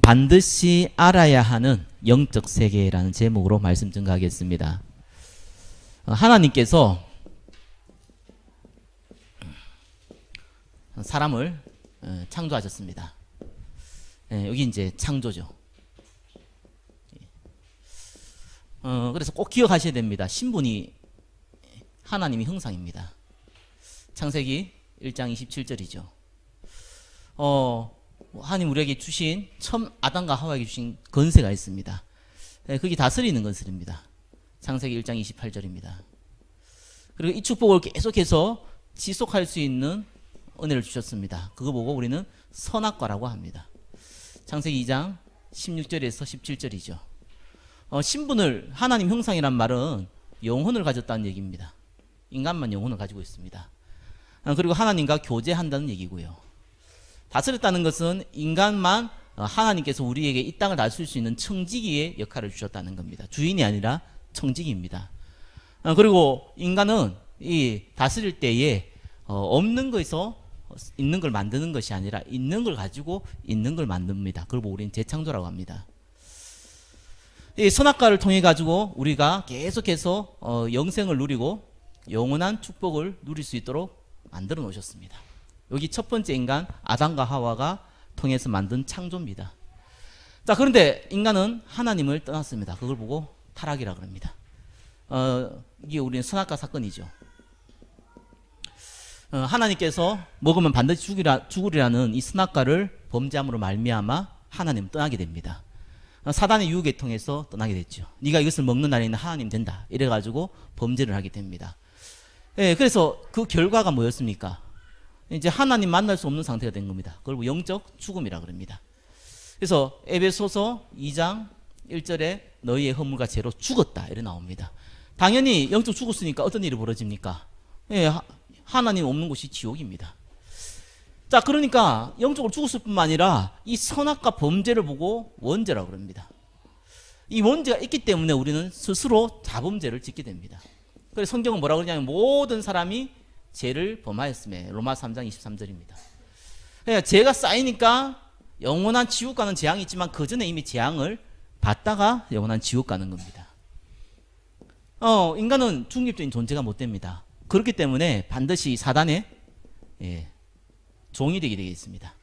반드시 알아야 하는 영적 세계라는 제목으로 말씀 증가하겠습니다. 하나님께서 사람을 창조하셨습니다. 여기 이제 창조죠. 그래서 꼭 기억하셔야 됩니다. 신분이 하나님의 형상입니다. 창세기 1장 27절이죠. 하나님 우리에게 주신 처음 아담과 하와에게 주신 권세가 있습니다. 그게 다스리는 권세입니다. 창세기 1장 28절입니다. 그리고 이 축복을 계속해서 지속할 수 있는 은혜를 주셨습니다. 그거 보고 우리는 선악과라고 합니다. 창세기 2장 16절에서 17절이죠. 신분을 하나님 형상이란 말은 영혼을 가졌다는 얘기입니다. 인간만 영혼을 가지고 있습니다. 그리고 하나님과 교제한다는 얘기고요. 다스렸다는 것은 인간만 하나님께서 우리에게 이 땅을 다스릴 수 있는 청지기의 역할을 주셨다는 겁니다. 주인이 아니라 청지기입니다. 그리고 인간은 이 다스릴 때에 없는 것에서 있는 걸 만드는 것이 아니라 있는 걸 가지고 있는 걸 만듭니다. 그걸 보고 우리는 재창조라고 합니다. 이 선악과를 통해 가지고 우리가 계속해서 영생을 누리고 영원한 축복을 누릴 수 있도록 만들어 놓으셨습니다. 여기 첫 번째 인간 아담과 하와가 통해서 만든 창조입니다. 자, 그런데 인간은 하나님을 떠났습니다. 그걸 보고 타락이라 그럽니다. 이게 우리는 선악과 사건이죠. 하나님께서 먹으면 반드시 죽으리라는 이 선악과를 범죄함으로 말미암아 하나님을 떠나게 됩니다. 사단의 유혹에 통해서 떠나게 됐죠. 네가 이것을 먹는 날에는 하나님 된다. 이래가지고 범죄를 하게 됩니다. 그래서 그 결과가 뭐였습니까? 이제 하나님 만날 수 없는 상태가 된 겁니다. 그걸 영적 죽음이라 그럽니다. 그래서 에베소서 2장 1절에 너희의 허물과 죄로 죽었다 이래 나옵니다. 당연히 영적 죽었으니까 어떤 일이 벌어집니까? 하나님 없는 곳이 지옥입니다. 자, 그러니까 영적으로 죽었을 뿐만 아니라 이 선악과 범죄를 보고 원죄라고 그럽니다. 이 원죄가 있기 때문에 우리는 스스로 자범죄를 짓게 됩니다. 그래서 성경은 뭐라고 그러냐면 모든 사람이 죄를 범하였음에 로마서 3장 23절입니다. 그러니까 죄가 쌓이니까 영원한 지옥 가는 재앙이 있지만 그 전에 이미 재앙을 받다가 영원한 지옥 가는 겁니다. 인간은 중립적인 존재가 못 됩니다. 그렇기 때문에 반드시 사단의 종이 되게 되겠습니다.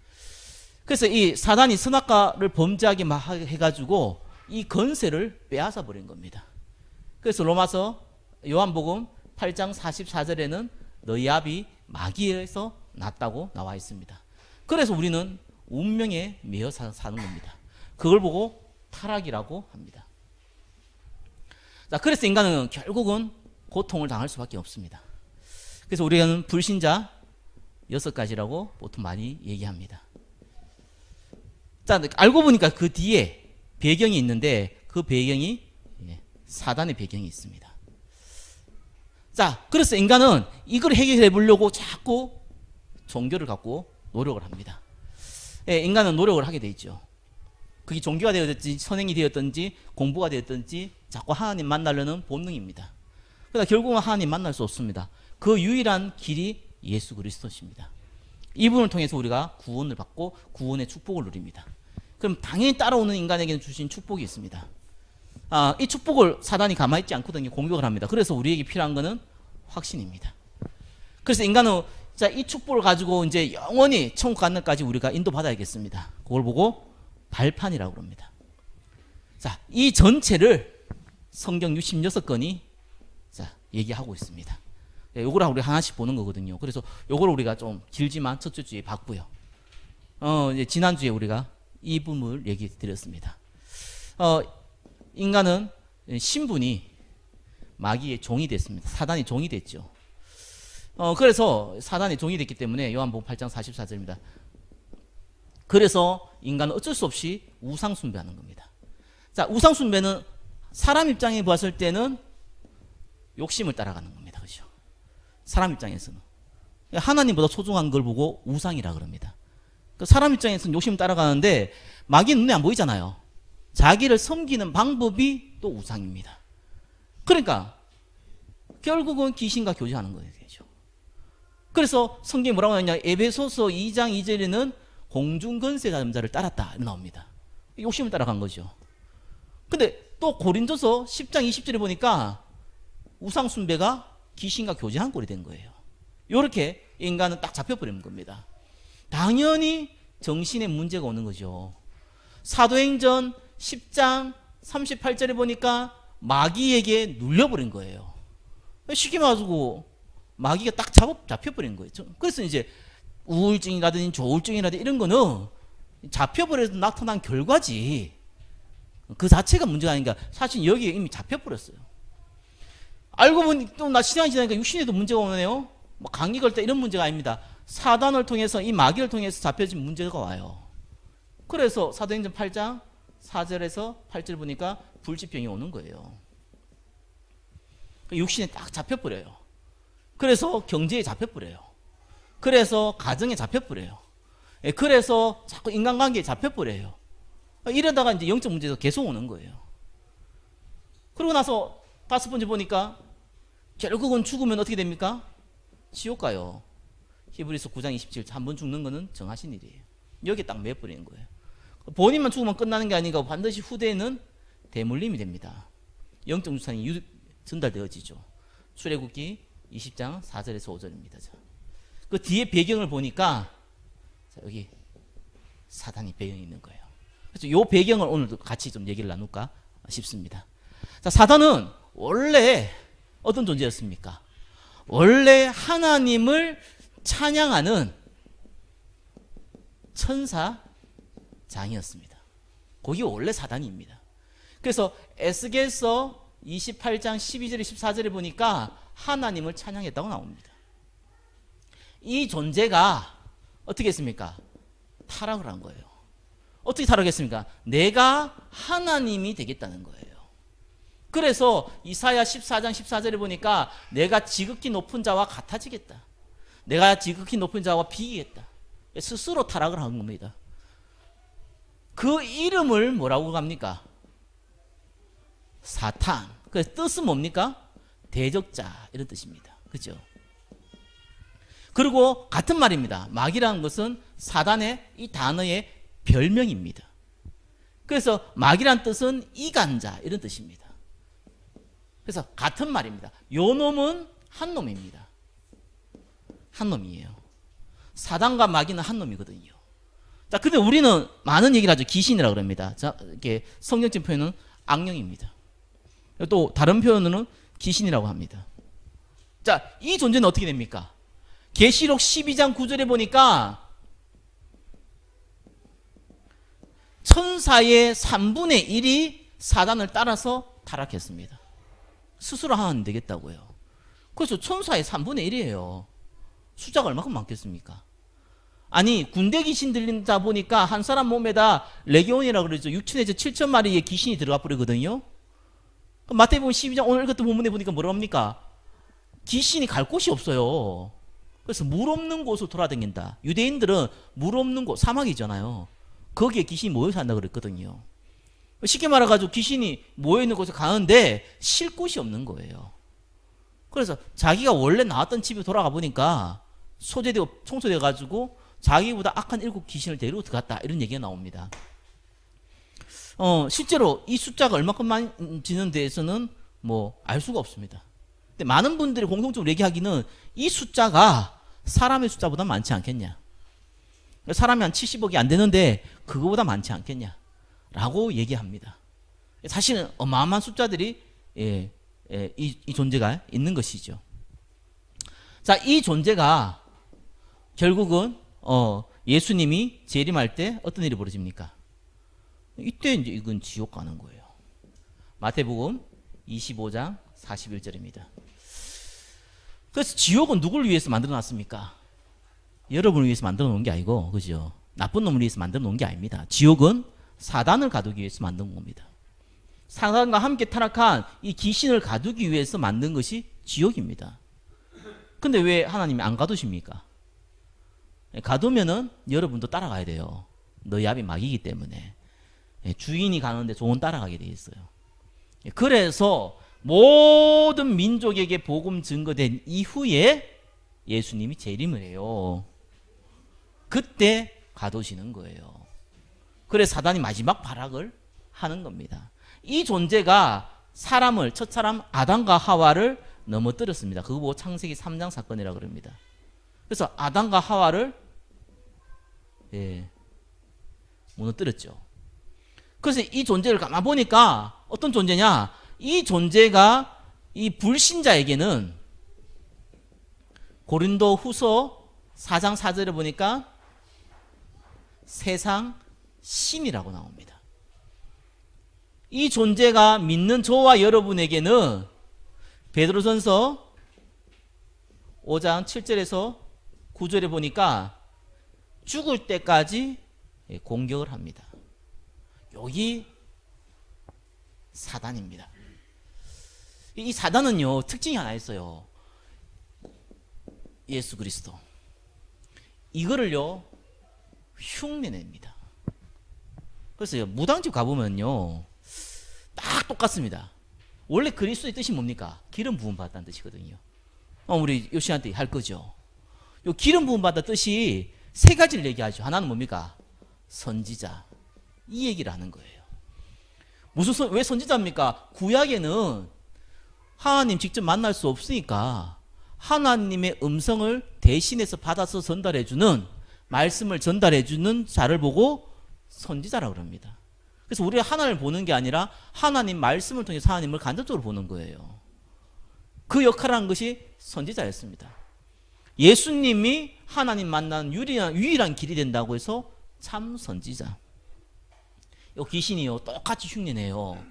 그래서 이 사단이 선악과를 범죄하게 막 해가지고 이 권세를 빼앗아 버린 겁니다. 그래서 로마서 요한복음 8장 44절에는 너희 아비 마귀에서 났다고 나와 있습니다. 그래서 우리는 운명에 매여 사는 겁니다. 그걸 보고 타락이라고 합니다. 자, 그래서 인간은 결국은 고통을 당할 수밖에 없습니다. 그래서 우리는 불신자 6가지라고 보통 많이 얘기합니다. 자, 알고 보니까 그 뒤에 배경이 있는데 그 배경이 사단의 배경이 있습니다. 자, 그래서 인간은 이걸 해결해 보려고 자꾸 종교를 갖고 노력을 합니다. 인간은 노력을 하게 돼 있죠. 그게 종교가 되었든지 선행이 되었든지 공부가 되었든지 자꾸 하나님 만나려는 본능입니다. 그러나 결국은 하나님 만날 수 없습니다. 그 유일한 길이 예수 그리스도십니다. 이분을 통해서 우리가 구원을 받고 구원의 축복을 누립니다. 그럼 당연히 따라오는 인간에게는 주신 축복이 있습니다. 이 축복을 사단이 가만히 있지 않거든요. 공격을 합니다. 그래서 우리에게 필요한 것은 확신입니다. 그래서 인간은 자, 이 축복을 가지고 이제 영원히 천국 가는 날까지 우리가 인도받아야겠습니다. 그걸 보고 발판이라고 합니다. 자, 이 전체를 성경 66권이 자, 얘기하고 있습니다. 요거를 우리 하나씩 보는 거거든요. 그래서 요거를 우리가 좀 길지만 첫째 주에 봤고요. 이제 지난주에 우리가 이 부분을 얘기 드렸습니다. 인간은 신분이 마귀의 종이 됐습니다. 사단의 종이 됐죠. 그래서 사단의 종이 됐기 때문에 요한복음 8장 44절입니다. 그래서 인간은 어쩔 수 없이 우상 숭배하는 겁니다. 자, 우상 숭배는 사람 입장에 봤을 때는 욕심을 따라가는 겁니다. 그렇죠? 사람 입장에서는 하나님보다 소중한 걸 보고 우상이라 그럽니다. 사람 입장에서는 욕심 따라가는데 마귀는 눈에 안 보이잖아요. 자기를 섬기는 방법이 또 우상입니다. 그러니까 결국은 귀신과 교제하는 거예요. 그래서 성경이 뭐라고 하냐? 에베소서 2장 2절에는 공중권세 잡은 자를 따랐다 나옵니다. 욕심을 따라간 거죠. 근데 또 고린도서 10장 20절에 보니까 우상 숭배가 귀신과 교제한 꼴이 된 거예요. 이렇게 인간은 딱 잡혀버리는 겁니다. 당연히 정신에 문제가 오는 거죠. 사도행전 10장 38절에 보니까 마귀에게 눌려버린 거예요. 쉽게 말하고 마귀가 딱 잡혀버린 거예요. 그래서 이제 우울증이라든지 조울증이라든지 이런 거는 잡혀버려서 나타난 결과지 그 자체가 문제가 아닌가. 사실 여기에 이미 잡혀버렸어요. 알고 보니 또 나 시간이 지나니까 육신에도 문제가 오네요. 뭐 감기 걸 때 이런 문제가 아닙니다. 사단을 통해서 이 마귀를 통해서 잡혀진 문제가 와요. 그래서 사도행전 8장 4절에서 8절 보니까 불치병이 오는 거예요. 육신에 딱 잡혀버려요. 그래서 경제에 잡혀버려요. 그래서 가정에 잡혀버려요. 그래서 자꾸 인간관계에 잡혀버려요. 이러다가 이제 영적 문제도 계속 오는 거예요. 그러고 나서 5번째 보니까 결국은 죽으면 어떻게 됩니까? 지옥 가요. 히브리서 9장 27절 한 번 죽는 거는 정하신 일이에요. 여기에 딱 매버리는 거예요. 본인만 죽으면 끝나는 게 아니고 반드시 후대에는 대물림이 됩니다. 영적 유산이 전달되어지죠. 출애굽기 20장 4절에서 5절입니다. 그 뒤에 배경을 보니까 여기 사단이 배경이 있는 거예요. 그래서 이 배경을 오늘도 같이 좀 얘기를 나눌까 싶습니다. 자, 사단은 원래 어떤 존재였습니까? 원래 하나님을 찬양하는 천사장이었습니다. 거기 원래 사단입니다. 그래서 에스겔서 28장 12절에 14절에 보니까 하나님을 찬양했다고 나옵니다. 이 존재가 어떻게 했습니까? 타락을 한 거예요. 어떻게 타락했습니까? 내가 하나님이 되겠다는 거예요. 그래서 이사야 14장 14절에 보니까 내가 지극히 높은 자와 같아지겠다. 내가 지극히 높은 자와 비기겠다. 스스로 타락을 한 겁니다. 그 이름을 뭐라고 합니까? 사탄. 그 뜻은 뭡니까? 대적자 이런 뜻입니다. 그죠? 그리고 같은 말입니다. 마귀라는 것은 사단의 이 단어의 별명입니다. 그래서 마귀란 뜻은 이간자 이런 뜻입니다. 그래서 같은 말입니다. 요 놈은 한 놈입니다. 한 놈이에요. 사단과 마귀는 한 놈이거든요. 자, 근데 우리는 많은 얘기를 하죠. 귀신이라고 그럽니다. 자, 이렇게 성경적 표현은 악령입니다. 또 다른 표현으로는 귀신이라고 합니다. 자, 이 존재는 어떻게 됩니까? 계시록 12장 9절에 보니까 천사의 3분의 1이 사단을 따라서 타락했습니다. 스스로 하면 안 되겠다고요. 그래서 천사의 3분의 1이에요. 숫자가 얼마큼 많겠습니까? 아니, 군대 귀신 들린다 보니까 한 사람 몸에다 레기온이라고 그러죠. 6천에서 7천 마리의 귀신이 들어가 버리거든요. 마태복음 12장 오늘 읽었던 본문에 보니까 뭐라고 합니까? 귀신이 갈 곳이 없어요. 그래서 물 없는 곳으로 돌아다닌다. 유대인들은 물 없는 곳, 사막이잖아요. 거기에 귀신이 모여 산다고 그랬거든요. 쉽게 말해가지고 귀신이 모여있는 곳에 가는데 쉴 곳이 없는 거예요. 그래서 자기가 원래 나왔던 집에 돌아가 보니까 소재되고 청소돼가지고 자기보다 악한 7 귀신을 데리고 들어갔다. 이런 얘기가 나옵니다. 실제로 이 숫자가 얼마큼 많은지는 대해서는 뭐 알 수가 없습니다. 근데 많은 분들이 공통적으로 얘기하기는 이 숫자가 사람의 숫자보다 많지 않겠냐. 사람이 한 70억이 안 되는데 그거보다 많지 않겠냐 라고 얘기합니다. 사실은 어마어마한 숫자들이 이 존재가 있는 것이죠. 자, 이 존재가 결국은 예수님이 재림할 때 어떤 일이 벌어집니까? 이때 이제 이건 지옥 가는 거예요. 마태복음 25장 41절입니다. 그래서 지옥은 누구를 위해서 만들어 놨습니까? 여러분을 위해서 만들어 놓은 게 아니고, 그죠? 나쁜 놈을 위해서 만들어 놓은 게 아닙니다. 지옥은 사단을 가두기 위해서 만든 겁니다. 사단과 함께 타락한 이 귀신을 가두기 위해서 만든 것이 지옥입니다. 근데 왜 하나님이 안 가두십니까? 가두면은 여러분도 따라가야 돼요. 너희 앞이 마귀이기 때문에. 주인이 가는데 종은 따라가게 돼 있어요. 그래서 모든 민족에게 복음 증거된 이후에 예수님이 재림을 해요. 그때 가두시는 거예요. 그래서 사단이 마지막 발악을 하는 겁니다. 이 존재가 사람을, 첫사람 아담과 하와를 넘어뜨렸습니다. 그거 보고 창세기 3장 사건이라고 그럽니다. 그래서 아담과 하와를 무너뜨렸죠. 그래서 이 존재를 가만 보니까 어떤 존재냐? 이 존재가 이 불신자에게는 고린도 후서 4장 4절에 보니까 세상 신이라고 나옵니다. 이 존재가 믿는 저와 여러분에게는 베드로전서 5장 7절에서 9절에 보니까 죽을 때까지 공격을 합니다. 여기 사단입니다. 이 사단은요, 특징이 하나 있어요. 예수 그리스도. 이거를요, 흉내냅니다. 그래서 무당집 가보면요, 딱 똑같습니다. 원래 그리스도의 뜻이 뭡니까? 기름 부음 받았다는 뜻이거든요. 우리 요시한테 할 거죠. 요 기름 부음 받았다는 뜻이 세 가지를 얘기하죠. 하나는 뭡니까? 선지자. 이 얘기를 하는 거예요. 왜 선지자입니까? 구약에는 하나님 직접 만날 수 없으니까 하나님의 음성을 대신해서 받아서 전달해주는, 말씀을 전달해주는 자를 보고 선지자라고 합니다. 그래서 우리가 하나님을 보는 게 아니라 하나님 말씀을 통해서 하나님을 간접적으로 보는 거예요. 그 역할을 한 것이 선지자였습니다. 예수님이 하나님 만나는 유일한 길이 된다고 해서 참 선지자. 이 귀신이요, 똑같이 흉내내요.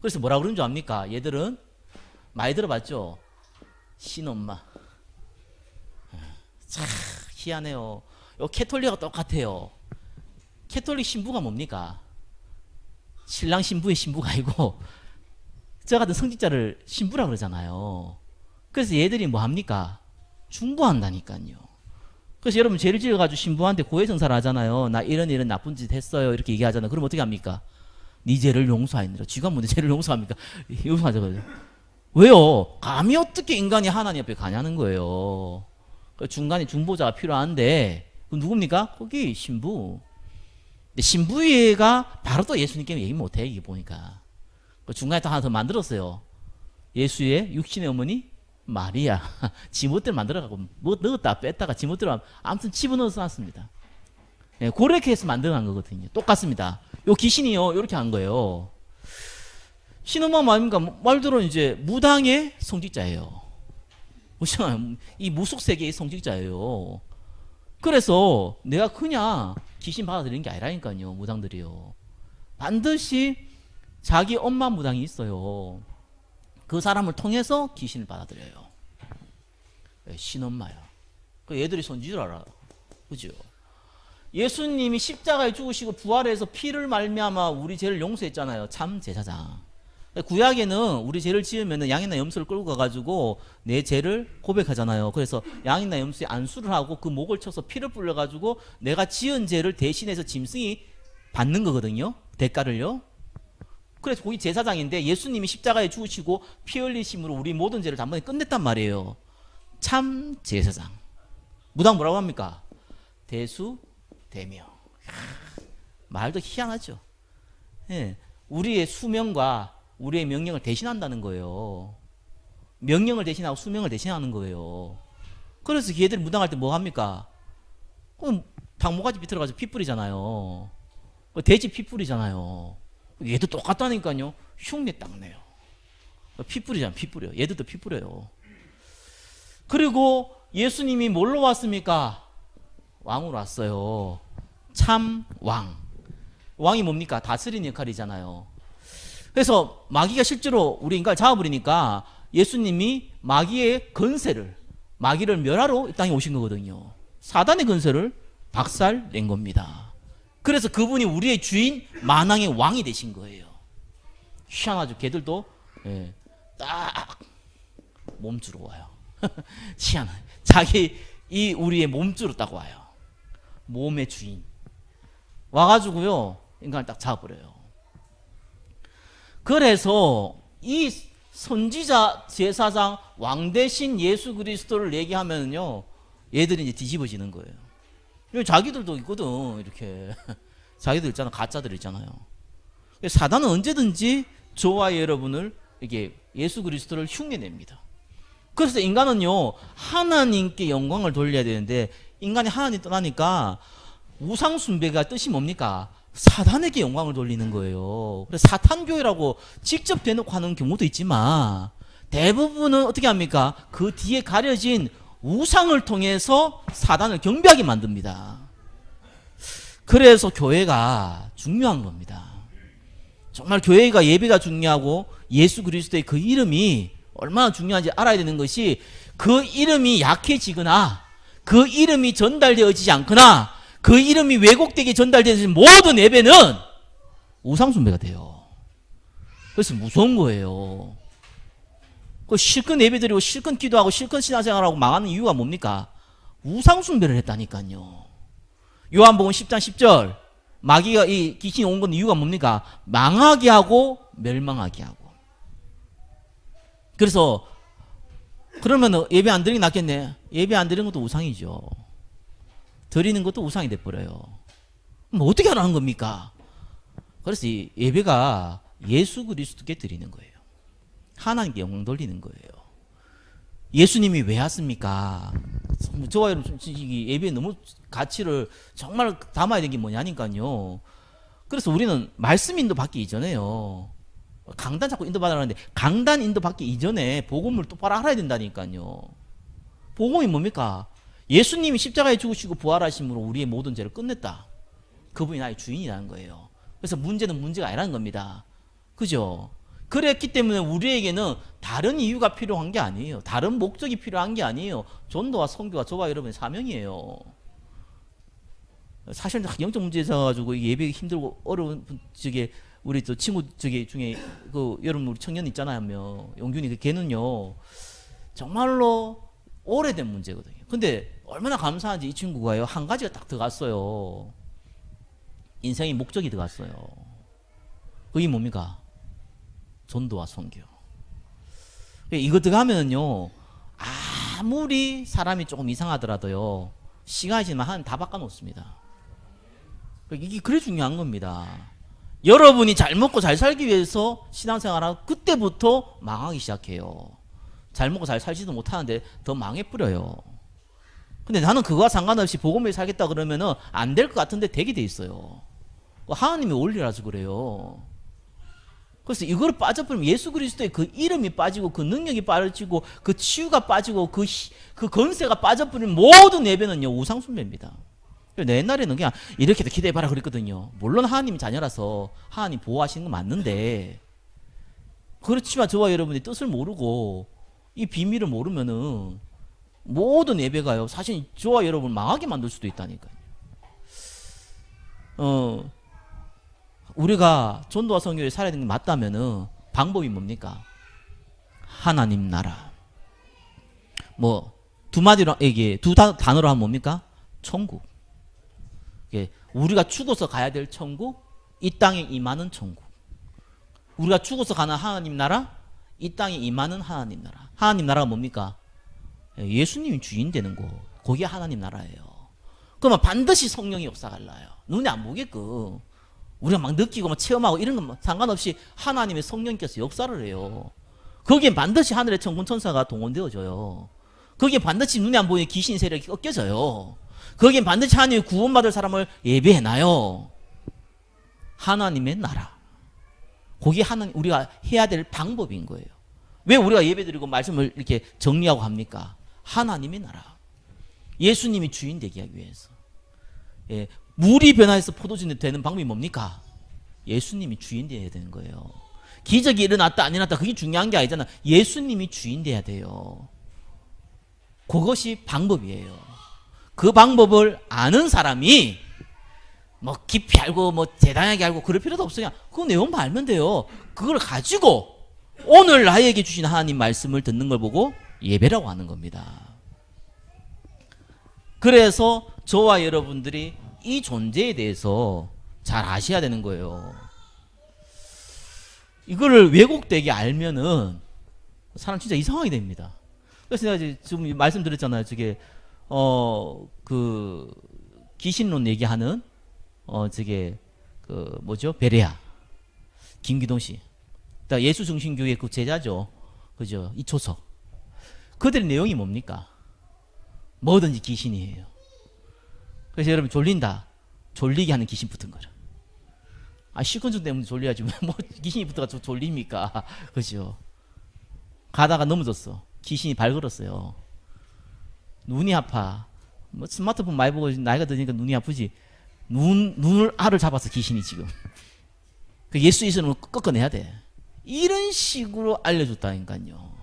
그래서 뭐라 그러는 줄 압니까? 얘들은 많이 들어봤죠? 신엄마. 참 희한해요. 요 캐톨릭하고 똑같아요. 캐톨릭 신부가 뭡니까? 신랑 신부의 신부가 아니고 저 같은 성직자를 신부라 그러잖아요. 그래서 얘들이 뭐 합니까? 중보한다니까요. 그래서 여러분 죄를 지어가지고 신부한테 고해성사를 하잖아요. 나 이런 나쁜 짓 했어요. 이렇게 얘기하잖아요. 그럼 어떻게 합니까? 네 죄를 용서하니라. 쥐가 뭔데 죄를 용서합니까? 용서하죠. 왜요? 감히 어떻게 인간이 하나님 앞에 가냐는 거예요. 중간에 중보자가 필요한데 그 누굽니까? 거기 신부. 근데 신부가 바로 또 예수님께 얘기 못해. 이게 보니까 중간에 또 하나 더 만들었어요. 예수의 육신의 어머니 마리아. 지멋대로 만들어가고 뭐 넣었다 뺐다가 지멋대로 아무튼 집어넣어서 놨습니다. 그렇게 해서 만들어간 거거든요. 똑같습니다. 요 귀신이요 이렇게 한 거예요. 신엄마 말입니까? 말대로 이제 무당의 성직자예요. 이 무속 세계의 성직자예요. 그래서 내가 그냥 귀신 받아들이는 게 아니라니까요. 무당들이요. 반드시 자기 엄마 무당이 있어요. 그 사람을 통해서 귀신을 받아들여요. 신엄마야. 그 애들이 손지를 알아. 그죠? 예수님이 십자가에 죽으시고 부활해서 피를 말미암아 우리 죄를 용서했잖아요. 참 제사장. 구약에는 우리 죄를 지으면 양이나 염소를 끌고 가가지고 내 죄를 고백하잖아요. 그래서 양이나 염소에 안수를 하고 그 목을 쳐서 피를 뿌려가지고 내가 지은 죄를 대신해서 짐승이 받는 거거든요. 대가를요. 그래서 거기 제사장인데 예수님이 십자가에 죽으시고 피 흘리심으로 우리 모든 죄를 단번에 끝냈단 말이에요. 참 제사장. 무당 뭐라고 합니까? 대수 대명. 말도 희한하죠. 예. 우리의 수명과 우리의 명령을 대신한다는 거예요. 명령을 대신하고 수명을 대신하는 거예요. 그래서 걔들이 무당할 때 뭐 합니까? 그럼 닭모가지 비틀어가지고 피 뿌리잖아요. 돼지 피 뿌리잖아요. 얘도 똑같다니까요. 흉내 딱 내요. 피 뿌리잖아. 피 뿌려. 얘들도 피 뿌려요. 그리고 예수님이 뭘로 왔습니까? 왕으로 왔어요. 참 왕. 왕이 뭡니까? 다스리는 역할이잖아요. 그래서 마귀가 실제로 우리 인간을 잡아버리니까 예수님이 마귀의 건세를, 마귀를 멸하러 이 땅에 오신 거거든요. 사단의 건세를 박살낸 겁니다. 그래서 그분이 우리의 주인, 만왕의 왕이 되신 거예요. 희한하죠. 걔들도 딱 몸주로 와요. 희한해. 자기 이 우리의 몸주로 딱 와요. 몸의 주인. 와가지고요 인간을 딱 잡아버려요. 그래서 이 선지자, 제사장, 왕 대신 예수 그리스도를 얘기하면요 얘들이 이제 뒤집어지는 거예요. 자기들도 있거든. 이렇게 자기들 있잖아, 가짜들 있잖아요. 사단은 언제든지 저와 여러분을 이게 예수 그리스도를 흉내냅니다. 그래서 인간은요, 하나님께 영광을 돌려야 되는데 인간이 하나님 떠나니까 우상숭배가 뜻이 뭡니까? 사단에게 영광을 돌리는 거예요. 그래서 사탄교회라고 직접 대놓고 하는 경우도 있지만 대부분은 어떻게 합니까? 그 뒤에 가려진 우상을 통해서 사단을 경배하게 만듭니다. 그래서 교회가 중요한 겁니다. 정말 교회가 예배가 중요하고 예수 그리스도의 그 이름이 얼마나 중요한지 알아야 되는 것이, 그 이름이 약해지거나 그 이름이 전달되어지지 않거나 그 이름이 왜곡되게 전달되는 모든 예배는 우상숭배가 돼요. 그래서 무서운 거예요. 그 실컷 예배드리고 실컷 기도하고 실컷 신앙생활하고 망하는 이유가 뭡니까? 우상숭배를 했다니까요. 요한복음 10장 10절, 마귀가 이 귀신이 온 건 이유가 뭡니까? 망하게 하고 멸망하게 하고. 그래서 그러면 예배 안 드리는 게 낫겠네. 예배 안 드리는 것도 우상이죠. 드리는 것도 우상이 돼버려요. 뭐 어떻게 하라는 겁니까? 그래서 이 예배가 예수 그리스도께 드리는 거예요. 하나님께 영광 돌리는 거예요. 예수님이 왜 왔습니까? 저와 여러분 예배에 너무 가치를 정말 담아야 되는 게 뭐냐니까요. 그래서 우리는 말씀 인도 받기 이전에요, 강단 자꾸 인도 받으라는데, 강단 인도 받기 이전에 복음을 똑바로 알아야 된다니까요. 복음이 뭡니까? 예수님이 십자가에 죽으시고 부활하심으로 우리의 모든 죄를 끝냈다. 그분이 나의 주인이라는 거예요. 그래서 문제는 문제가 아니라는 겁니다. 그죠? 그랬기 때문에 우리에게는 다른 이유가 필요한 게 아니에요. 다른 목적이 필요한 게 아니에요. 전도와 선교가 저와 여러분의 사명이에요. 사실 영적 문제에 있어가지고 예배가 힘들고 어려운 저게 우리 또 친구 저기 중에 그 여러분 우리 청년 있잖아요, 용균이, 걔는요 정말로 오래된 문제거든요. 근데 얼마나 감사한지 이 친구가요, 한 가지가 딱 들어갔어요. 인생의 목적이 들어갔어요. 그게 뭡니까? 전도와 선교. 이거 들어가면요, 아무리 사람이 조금 이상하더라도요, 시간이 지나면 하나님 다 바꿔놓습니다. 이게 그래 중요한 겁니다. 여러분이 잘 먹고 잘 살기 위해서 신앙생활하고 그때부터 망하기 시작해요. 잘 먹고 잘 살지도 못하는데 더 망해버려요. 근데 나는 그거와 상관없이 복음을 살겠다 그러면은 안 될 것 같은데 되게 돼 있어요. 하나님이 원리라서 그래요. 그래서 이걸 빠져버리면 예수 그리스도의 그 이름이 빠지고 그 능력이 빠지고 그 치유가 빠지고 그 건세가 빠져버리면 모든 예배는요 우상숭배입니다. 내 옛날에는 그냥 이렇게 기도해봐라 그랬거든요. 물론 하나님 자녀라서 하나님 보호하시는 건 맞는데, 그렇지만 저와 여러분이 뜻을 모르고 이 비밀을 모르면은 모든 예배가요 사실 저와 여러분을 망하게 만들 수도 있다니까요. 우리가 전도와 선교를 살아야 되는 게 맞다면은 방법이 뭡니까? 하나님 나라. 뭐 두 마디로 얘기해, 두 단어로 하면 뭡니까? 천국. 우리가 죽어서 가야 될 천국, 이 땅에 임하는 천국. 우리가 죽어서 가는 하나님 나라, 이 땅에 임하는 하나님 나라. 하나님 나라가 뭡니까? 예수님이 주인 되는 곳. 거기에 하나님 나라예요. 그러면 반드시 성령이 역사갈라요. 눈에 안 보게끔. 우리가 막 느끼고 막 체험하고 이런 건 상관없이 하나님의 성령께서 역사를 해요. 거기에 반드시 하늘의 천군 천사가 동원되어져요. 거기에 반드시 눈에 안 보이는 귀신 세력이 꺾여져요. 거기엔 반드시 하나님의 구원받을 사람을 예배해놔요. 하나님의 나라. 거기 하나님 우리가 해야 될 방법인 거예요. 왜 우리가 예배드리고 말씀을 이렇게 정리하고 합니까? 하나님의 나라. 예수님이 주인 되게 하기 위해서. 예, 물이 변화해서 포도주이 되는 방법이 뭡니까? 예수님이 주인 되어야 되는 거예요. 기적이 일어났다 안 일어났다 그게 중요한 게 아니잖아. 예수님이 주인 돼야 돼요. 그것이 방법이에요. 그 방법을 아는 사람이 뭐 깊이 알고 뭐 대단하게 알고 그럴 필요도 없어요. 그 내용만 알면 돼요. 그걸 가지고 오늘 나에게 주신 하나님 말씀을 듣는 걸 보고 예배라고 하는 겁니다. 그래서 저와 여러분들이 이 존재에 대해서 잘 아셔야 되는 거예요. 이거를 왜곡되게 알면은 사람 진짜 이상하게 됩니다. 그래서 내가 지금 말씀드렸잖아요. 저게 그 귀신론 얘기하는 저게 그 뭐죠? 베레아, 김기동 씨, 예수정신교회 그 제자죠, 그죠? 이초석. 그들의 내용이 뭡니까? 뭐든지 귀신이에요. 그래서 여러분 졸린다, 졸리게 하는 귀신 붙은 거라. 시큰둥 때문에 졸려야지 뭐 귀신이 붙어가 졸립니까? 그죠? 가다가 넘어졌어. 귀신이 발 걸었어요. 눈이 아파. 뭐 스마트폰 많이 보고 나이가 드니까 눈이 아프지. 눈을 알을 잡아서 귀신이 지금. 그 예수 이름으로 꺾어내야 돼. 이런 식으로 알려줬다니까요.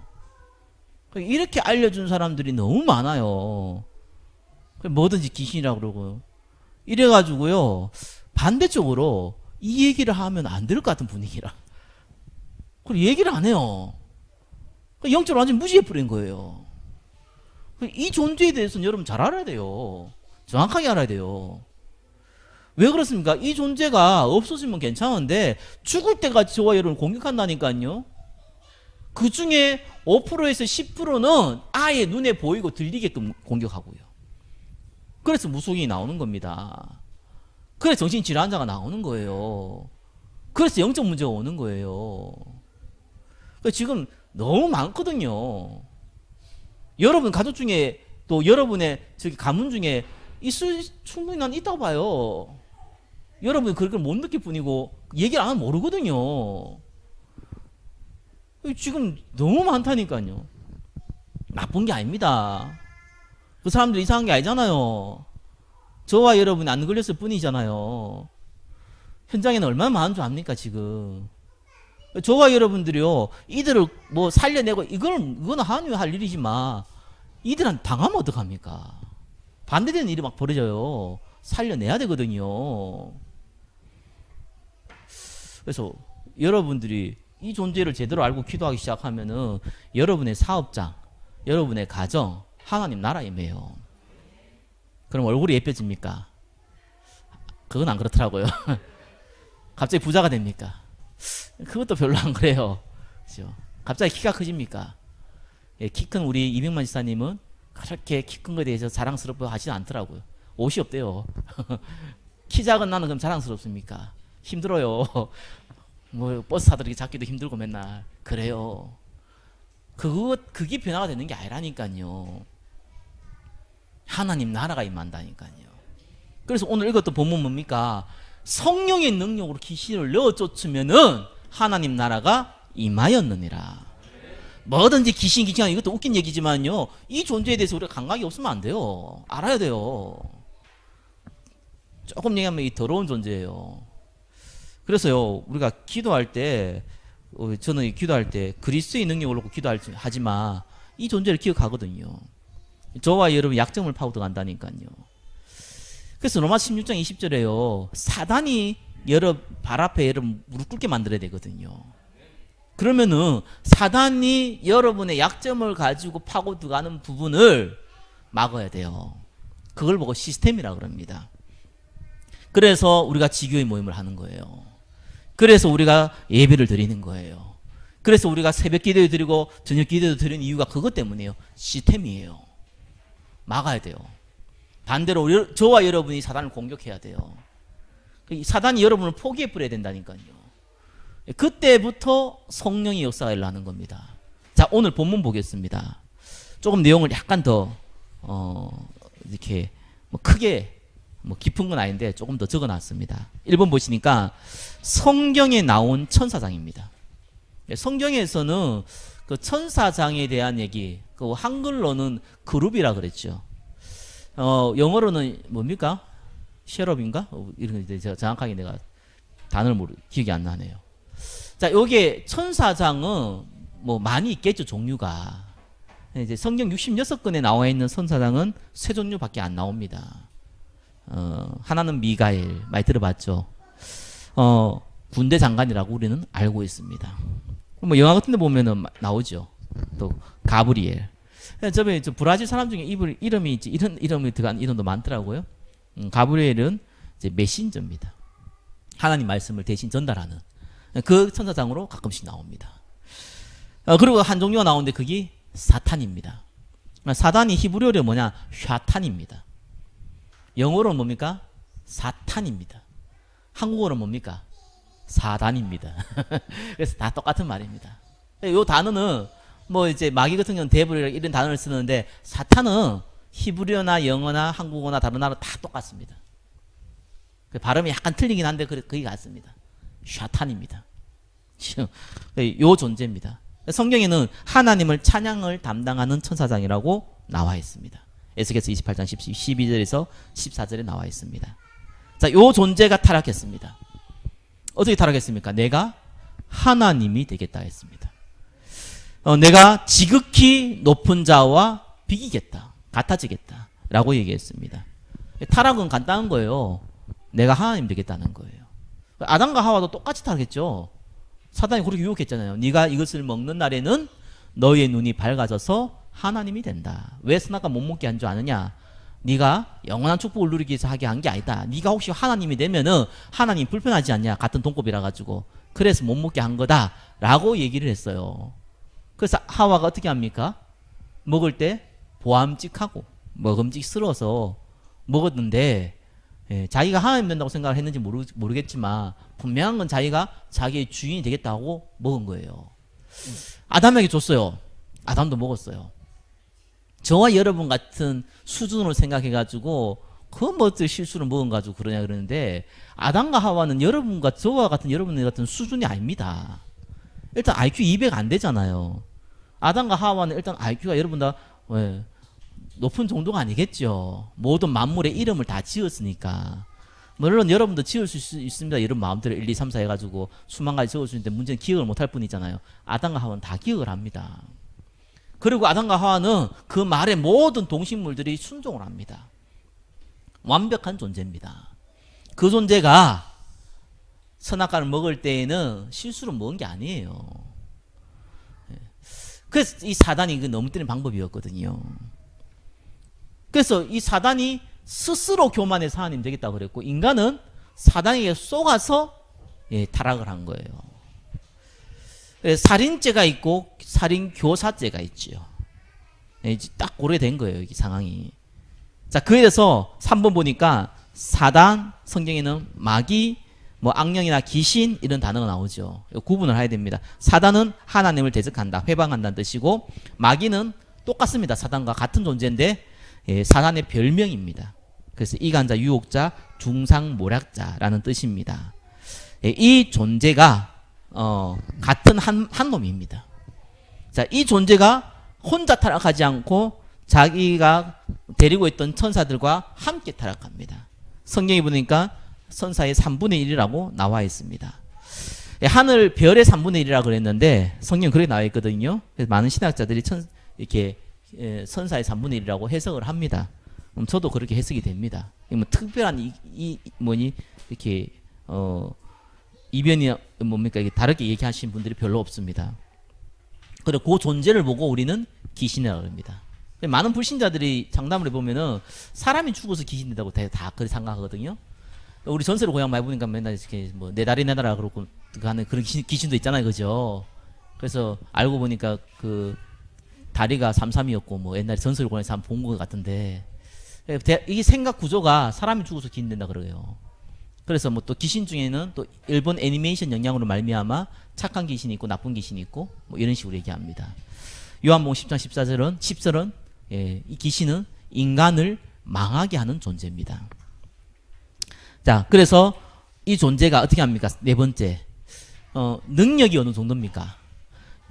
이렇게 알려준 사람들이 너무 많아요. 뭐든지 귀신이라고 그러고. 이래가지고요, 반대쪽으로 이 얘기를 하면 안 될 것 같은 분위기라. 그리고 얘기를 안 해요. 영적으로 완전 무시해버린 거예요. 이 존재에 대해서는 여러분 잘 알아야 돼요. 정확하게 알아야 돼요. 왜 그렇습니까? 이 존재가 없어지면 괜찮은데 죽을 때까지 저와 여러분 공격한다니까요. 그 중에 5%에서 10%는 아예 눈에 보이고 들리게끔 공격하고요. 그래서 무속인이 나오는 겁니다. 그래서 정신질환자가 나오는 거예요. 그래서 영적 문제가 오는 거예요. 지금 너무 많거든요. 여러분 가족 중에 또 여러분의 저기 가문 중에 있을 충분히 난 있다고 봐요. 여러분이 그걸 못 느낄 뿐이고 얘기를 안 하면 모르거든요. 지금 너무 많다니까요. 나쁜 게 아닙니다. 그 사람들 이상한 게 아니잖아요. 저와 여러분이 안 걸렸을 뿐이잖아요. 현장에는 얼마나 많은 줄 압니까 지금. 저와 여러분들이요, 이들을 뭐 살려내고 이거는 하나님이 할 일이지만 이들한테 당하면 어떡합니까? 반대되는 일이 막 벌어져요. 살려내야 되거든요. 그래서 여러분들이 이 존재를 제대로 알고 기도하기 시작하면은 여러분의 사업장, 여러분의 가정, 하나님 나라에 매요. 그럼 얼굴이 예뻐집니까? 그건 안 그렇더라고요. 갑자기 부자가 됩니까? 그것도 별로 안 그래요. 그렇죠? 갑자기 키가 커집니까? 예, 키 큰 우리 이병만 지사님은 그렇게 키 큰 거에 대해서 자랑스럽고 하지는 않더라고요. 옷이 없대요. 키 작은 나는 그럼 자랑스럽습니까? 힘들어요. 뭐 버스 타들이 잡기도 힘들고 맨날 그래요. 그게 변화가 되는 게 아니라니까요. 하나님 나라가 임한다니까요. 그래서 오늘 읽었던 본문 뭡니까? 성령의 능력으로 귀신을 넣어 쫓으면은 하나님 나라가 임하였느니라. 뭐든지 귀신 이것도 웃긴 얘기지만요, 이 존재에 대해서 우리가 감각이 없으면 안 돼요. 알아야 돼요. 조금 얘기하면 이 더러운 존재예요. 그래서요, 우리가 기도할 때, 저는 기도할 때 그리스도의 능력을 놓고 기도하지만 이 존재를 기억하거든요. 저와 여러분 약점을 파고 들어간다니까요. 그래서 로마 16장 20절에요, 사단이 발 앞에 여러분 무릎 꿇게 만들어야 되거든요. 그러면은 사단이 여러분의 약점을 가지고 파고 들어가는 부분을 막아야 돼요. 그걸 보고 시스템이라 그럽니다. 그래서 우리가 지교의 모임을 하는 거예요. 그래서 우리가 예배를 드리는 거예요. 그래서 우리가 새벽 기도를 드리고 저녁 기도를 드리는 이유가 그것 때문이에요. 시스템이에요. 막아야 돼요. 반대로 저와 여러분이 사단을 공격해야 돼요. 사단이 여러분을 포기해 버려야 된다니까요. 그때부터 성령의 역사가 일어나는 겁니다. 자, 오늘 본문 보겠습니다. 조금 내용을 약간 더 이렇게 뭐 크게 뭐 깊은 건 아닌데 조금 더 적어놨습니다. 1번 보시니까 성경에 나온 천사장입니다. 성경에서는 그 천사장에 대한 얘기, 그 한글로는 그룹이라 그랬죠. 영어로는 뭡니까? 셰럽인가? 이런 거 제가 정확하게 내가 단어를 기억이 안 나네요. 자, 요게 천사장은 뭐 많이 있겠죠, 종류가. 이제 성경 66권에 나와 있는 천사장은 세 종류밖에 안 나옵니다. 하나는 미가엘, 많이 들어봤죠. 군대 장관이라고 우리는 알고 있습니다. 뭐 영화 같은 데 보면은 나오죠. 또 가브리엘. 저번에 저 브라질 사람 중에 이름이 있지, 이런 이름이 들어간 이름도 많더라고요. 가브리엘은 이제 메신저입니다. 하나님 말씀을 대신 전달하는 그 천사장으로 가끔씩 나옵니다. 그리고 한 종류가 나오는데 그게 사탄입니다. 사단이 히브리어로 뭐냐? 샤탄입니다. 영어로는 뭡니까? 사탄입니다. 한국어는 뭡니까? 사단입니다. 그래서 다 똑같은 말입니다. 이 단어는 뭐 이제 마귀 같은 경우는 데블 이런 단어를 쓰는데 사탄은 히브리어나 영어나 한국어나 다른 나라 다 똑같습니다. 발음이 약간 틀리긴 한데 거의 같습니다. 샤탄입니다. 요 존재입니다. 성경에는 하나님을 찬양을 담당하는 천사장이라고 나와 있습니다. 에스겔서 28장 12절에서 14절에 나와 있습니다. 자, 요 존재가 타락했습니다. 어떻게 타락했습니까? 내가 하나님이 되겠다 했습니다. 내가 지극히 높은 자와 비기겠다. 같아지겠다. 라고 얘기했습니다. 타락은 간단한 거예요. 내가 하나님 되겠다는 거예요. 아담과 하와도 똑같이 타락했죠. 사단이 그렇게 유혹했잖아요. 네가 이것을 먹는 날에는 너의 눈이 밝아져서 하나님이 된다. 왜 선악과 못 먹게 한 줄 아느냐? 네가 영원한 축복을 누리기 위해서 하게 한 게 아니다. 네가 혹시 하나님이 되면은 하나님 불편하지 않냐? 같은 동급이라 가지고. 그래서 못 먹게 한 거다. 라고 얘기를 했어요. 그래서 하와가 어떻게 합니까? 먹을 때 보암직하고 먹음직스러워서 먹었는데 자기가 하나님 된다고 생각을 했는지 모르겠지만 분명한 건 자기가 자기의 주인이 되겠다고 먹은 거예요. 아담에게 줬어요. 아담도 먹었어요. 저와 여러분 같은 수준으로 생각해가지고 뭐 실수를 먹어가지고 그러냐 그러는데 아담과 하와는 여러분과 저와 같은 여러분 같은 수준이 아닙니다. 일단 IQ 200 안 되잖아요. 아담과 하와는 일단 IQ가 여러분보다 높은 정도가 아니겠죠. 모든 만물의 이름을 다 지었으니까. 물론 여러분도 지을 수 있습니다. 여러분 마음대로 1, 2, 3, 4 해가지고 수만 가지 적을 수 있는데 문제는 기억을 못할 뿐이잖아요. 아담과 하와는 다 기억을 합니다. 그리고 아담과 하와는 그 말에 모든 동식물들이 순종을 합니다. 완벽한 존재입니다. 그 존재가 선악과를 먹을 때에는 실수로 먹은 게 아니에요. 그래서 이 사단이 넘어뜨리는 방법이었거든요. 그래서 이 사단이 스스로 교만해서 하나님 되겠다고 그랬고 인간은 사단에게 속아서 타락을 한 거예요. 살인죄가 있고 살인교사죄가 있죠. 딱 고려된 거예요. 이 상황이. 자, 그래서 3번 보니까 사단, 성경에는 마귀, 뭐 악령이나 귀신 이런 단어가 나오죠. 구분을 해야 됩니다. 사단은 하나님을 대적한다, 회방한다는 뜻이고 마귀는 똑같습니다. 사단과 같은 존재인데 사단의 별명입니다. 그래서 이간자, 유혹자, 중상모략자라는 뜻입니다. 이 존재가 같은 한 놈입니다. 자, 이 존재가 혼자 타락하지 않고 자기가 데리고 있던 천사들과 함께 타락합니다. 성경에 보니까 천사의 3분의 1이라고 나와 있습니다. 하늘 별의 3분의 1이라고 그랬는데 성경 그렇게 나와 있거든요. 그래서 많은 신학자들이 이렇게 천사의 3분의 1이라고 해석을 합니다. 저도 그렇게 해석이 됩니다. 뭐 특별한 이렇게 이변이 뭡니까? 이게 다르게 얘기하시는 분들이 별로 없습니다. 그리고 그 존재를 보고 우리는 귀신이라고 합니다. 많은 불신자들이 장담을 해보면은 사람이 죽어서 귀신 된다고 다 그렇게 생각하거든요. 우리 전세로 고향 많이 보니까 맨날 이렇게 뭐 내 다리 내놔라 그러고 하는 그런 귀신도 있잖아요, 그죠? 그래서 알고 보니까 그 다리가 삼삼이었고 뭐 옛날에 전세로 고향에서 한번 본 것 같은데 이게 생각 구조가 사람이 죽어서 귀신 된다 그래요. 그래서 뭐 또 귀신 중에는 또 일본 애니메이션 영향으로 말미암아 착한 귀신이 있고 나쁜 귀신이 있고 뭐 이런 식으로 얘기합니다. 요한복음 10장 10절은 이 귀신은 인간을 망하게 하는 존재입니다. 자, 그래서 이 존재가 어떻게 합니까? 네 번째, 능력이 어느 정도입니까?